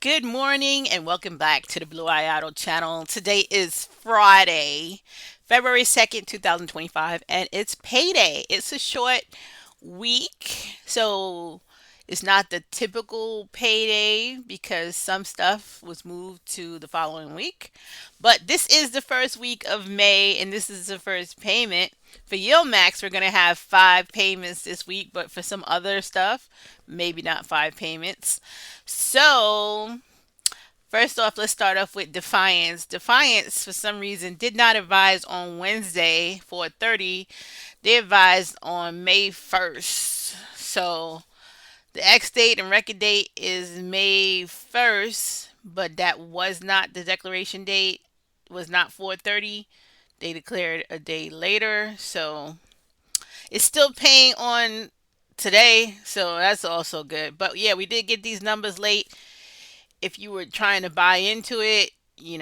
Good morning and welcome back to the Bluayado channel. Today is Friday, February 2nd, 2025, and it's payday. It's a short week, so it's not the typical payday because some stuff was moved to the following week. But this is the first week of May, and this is the first payment. For Yield Max, we're going to have five payments this week, but for some other stuff, maybe not five payments. So, first off, let's start off with Defiance. Defiance, for some reason, did not advise on Wednesday 4:30. They advised on May 1st. So, the X date and record date is May 1st, but that was not the declaration date. Was not 4:30. They declared a day later, so it's still paying on today, so that's also good. But yeah, we did get these numbers late. If you were trying to buy into it, you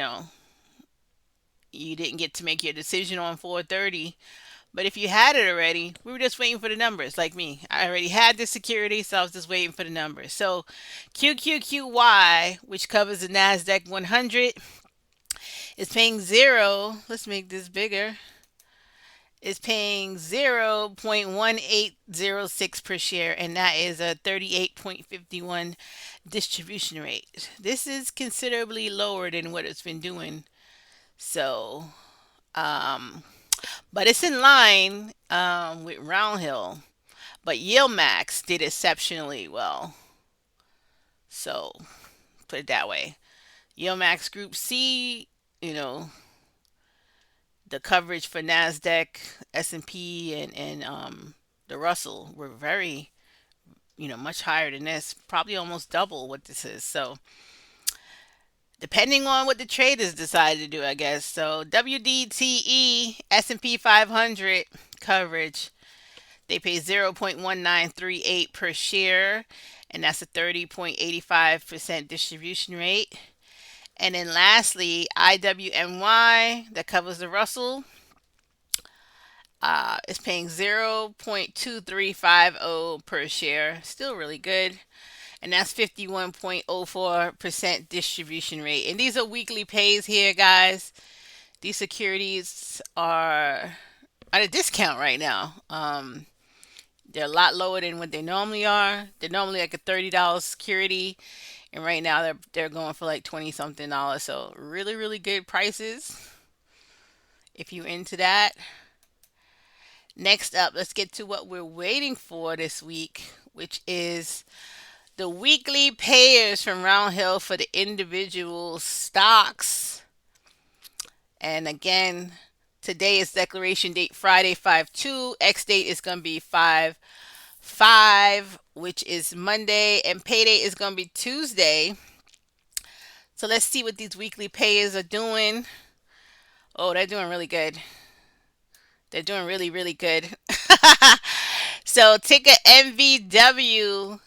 didn't get to make your decision on 4:30. But if you had it already, we were just waiting for the numbers, like me. I already had the security, so I was just waiting for the numbers. So QQQY, which covers the NASDAQ 100, is paying zero. Let's make this bigger. Is paying 0.1806 per share, and that is a 38.51 distribution rate. This is considerably lower than what it's been doing. So, um, but it's in line with Roundhill. But Yield Max did exceptionally well. So, put it that way. Yield Max Group C, you know, the coverage for Nasdaq, S&P, and the Russell were very, much higher than this, probably almost double what this is. So depending on what the traders decide to do, I guess. So WDTE S&P 500 coverage, they pay 0.1938 per share, and that's a 30.85% distribution rate. And then lastly, IWMY that covers the Russell is paying 0.2350 per share. Still really good. And that's 51.04% distribution rate. And these are weekly pays here, guys. These securities are at a discount right now. They're a lot lower than what they normally are. They're normally like a $30 security, and right now they're going for like 20 something dollars. So really, really good prices if you're into that. Next up, let's get to what we're waiting for this week, which is the weekly payers from Roundhill for the individual stocks. And again, today is declaration date Friday 5/2. X date is going to be 5/5, which is Monday, and payday is going to be Tuesday. So let's see what these weekly payers are doing. Oh, they're doing really good. They're doing really, really good. So ticker MVW,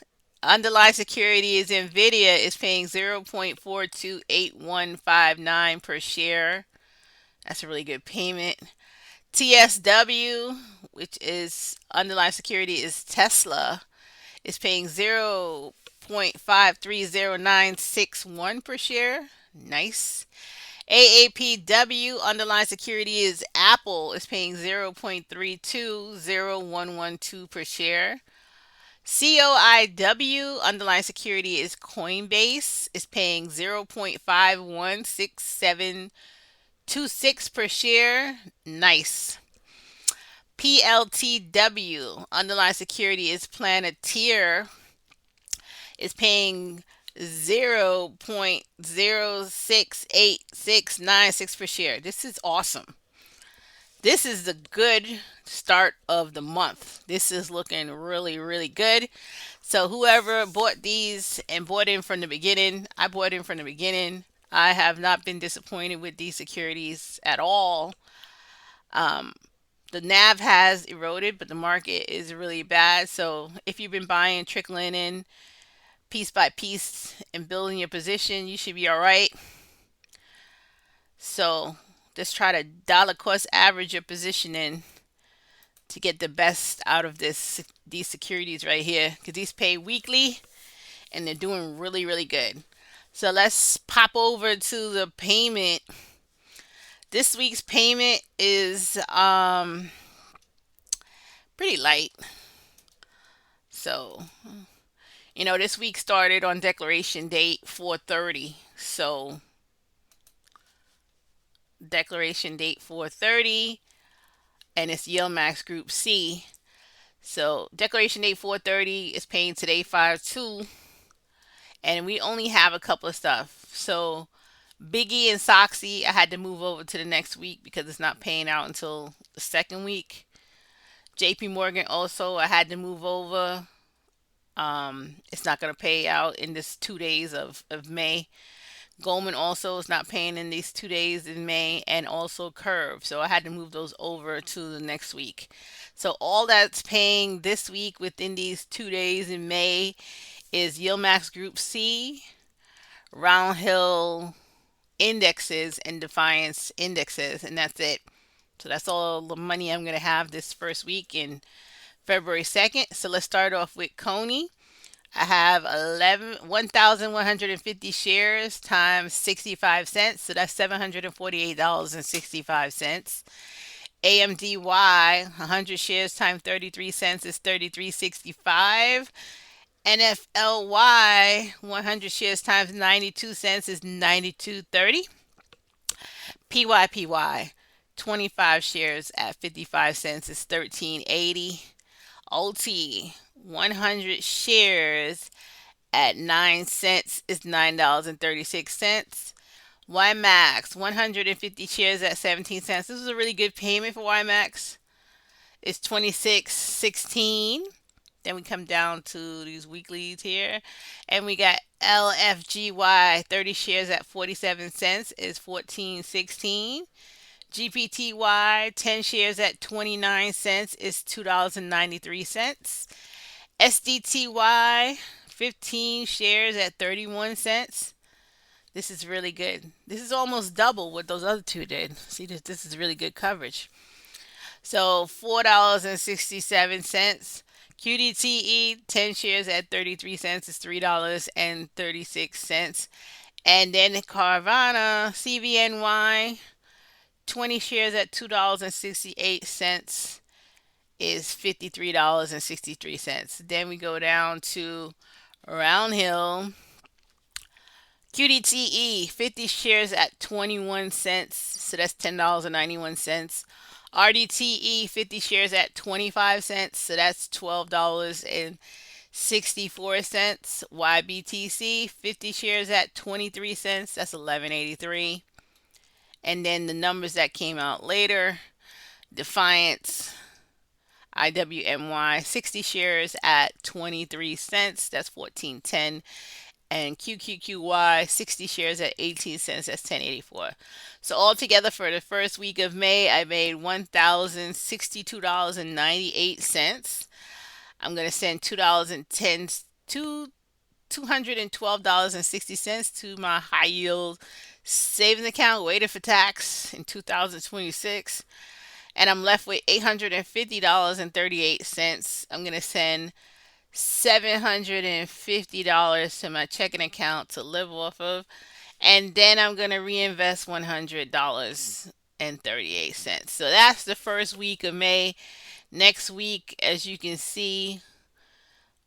underlying security is Nvidia, is paying 0.428159 per share. That's a really good payment. TSW, which is underlying security is Tesla, is paying 0.530961 per share. Nice. AAPW, underlying security is Apple, is paying 0.320112 per share. COIW, underlying security is Coinbase, is paying 0.516726 per share. Nice. PLTW, underlying security is Planeteer, is paying 0.068696 per share. This is awesome. This is the good start of the month. This is looking really, really good. So whoever bought these and bought in from the beginning, I bought in from the beginning. I have not been disappointed with these securities at all. Um, the NAV has eroded, but the market is really bad. So if you've been buying, trickling in piece by piece and building your position, you should be all right. So just try to dollar cost average your position in to get the best out of these securities right here, because these pay weekly and they're doing really, really good. So let's pop over to the payment. This week's payment is pretty light. So, this week started on declaration date 4:30. So, declaration date 4:30 and it's Yield Max Group C. So, declaration date 4:30 is paying today 5/2 and we only have a couple of stuff. So, Biggie and Soxy, I had to move over to the next week because it's not paying out until the second week. JP Morgan also, I had to move over. It's not going to pay out in this 2 days of May. Goldman also is not paying in these 2 days in May, and also Curve. So I had to move those over to the next week. So all that's paying this week within these 2 days in May is Yield Max Group C, Roundhill indexes, and Defiance indexes, and that's it. So that's all the money I'm going to have this first week in February 2nd. So let's start off with Coney. I have 1,150 shares times 65 cents. So that's $748.65. AMDY, 100 shares times 33 cents is 33.65. NFLY, 100 shares times 92 cents is 92.30. PYPY, 25 shares at 55 cents is 13.80. OT, 100 shares at 9 cents is $9.36. YMAX, 150 shares at 17 cents. This is a really good payment for YMAX. It's 26.16. Then we come down to these weeklies here. And we got LFGY, 30 shares at 47 cents is 14.16. GPTY, 10 shares at 29 cents is $2.93. SDTY, 15 shares at 31 cents. This is really good. This is almost double what those other two did. See, this is really good coverage. So $4.67. QDTE, 10 shares at 33 cents is $3.36. And then Carvana, CVNY, 20 shares at $2.68 is $53.63. Then we go down to Roundhill. QDTE, 50 shares at 21 cents, so that's $10.91. RDTE, 50 shares at 25 cents, so that's $12.64. YBTC, 50 shares at 23 cents, that's 11.83. And then the numbers that came out later, Defiance, IWMY, 60 shares at 23 cents, that's 14.10. And QQQY, 60 shares at 18 cents, that's 10.84. So altogether for the first week of May, I made $1,062.98. I'm going to send $212.60 to my high yield savings account waiting for tax in 2026. And I'm left with $850.38. I'm going to send $750 to my checking account to live off of. And then I'm going to reinvest $100.38. So that's the first week of May. Next week, as you can see,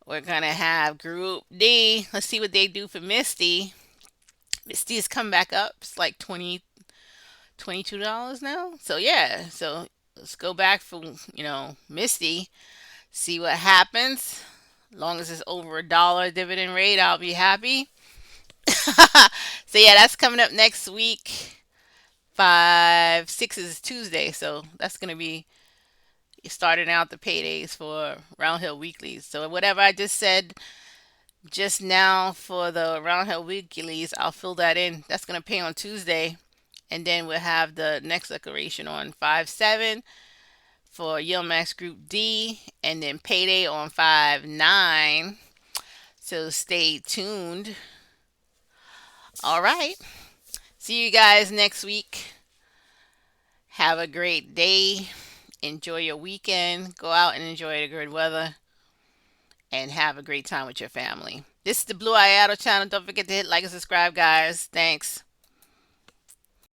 we're going to have Group D. Let's see what they do for Misty. Misty's come back up. It's like $22 now. So yeah, so let's go back for, Misty. See what happens. As long as it's over $1 dividend rate, I'll be happy. So yeah, that's coming up next week. 5/6 is Tuesday, so that's gonna be starting out the paydays for Roundhill Weeklies. So whatever I just said just now for the Roundhill Weeklies, I'll fill that in. That's gonna pay on Tuesday, and then we'll have the next declaration on 5/7 for Yield Max Group D, and then Payday on 5/9. So stay tuned. All right. See you guys next week. Have a great day. Enjoy your weekend. Go out and enjoy the good weather and have a great time with your family. This is the Bluayado channel. Don't forget to hit like and subscribe, guys. Thanks.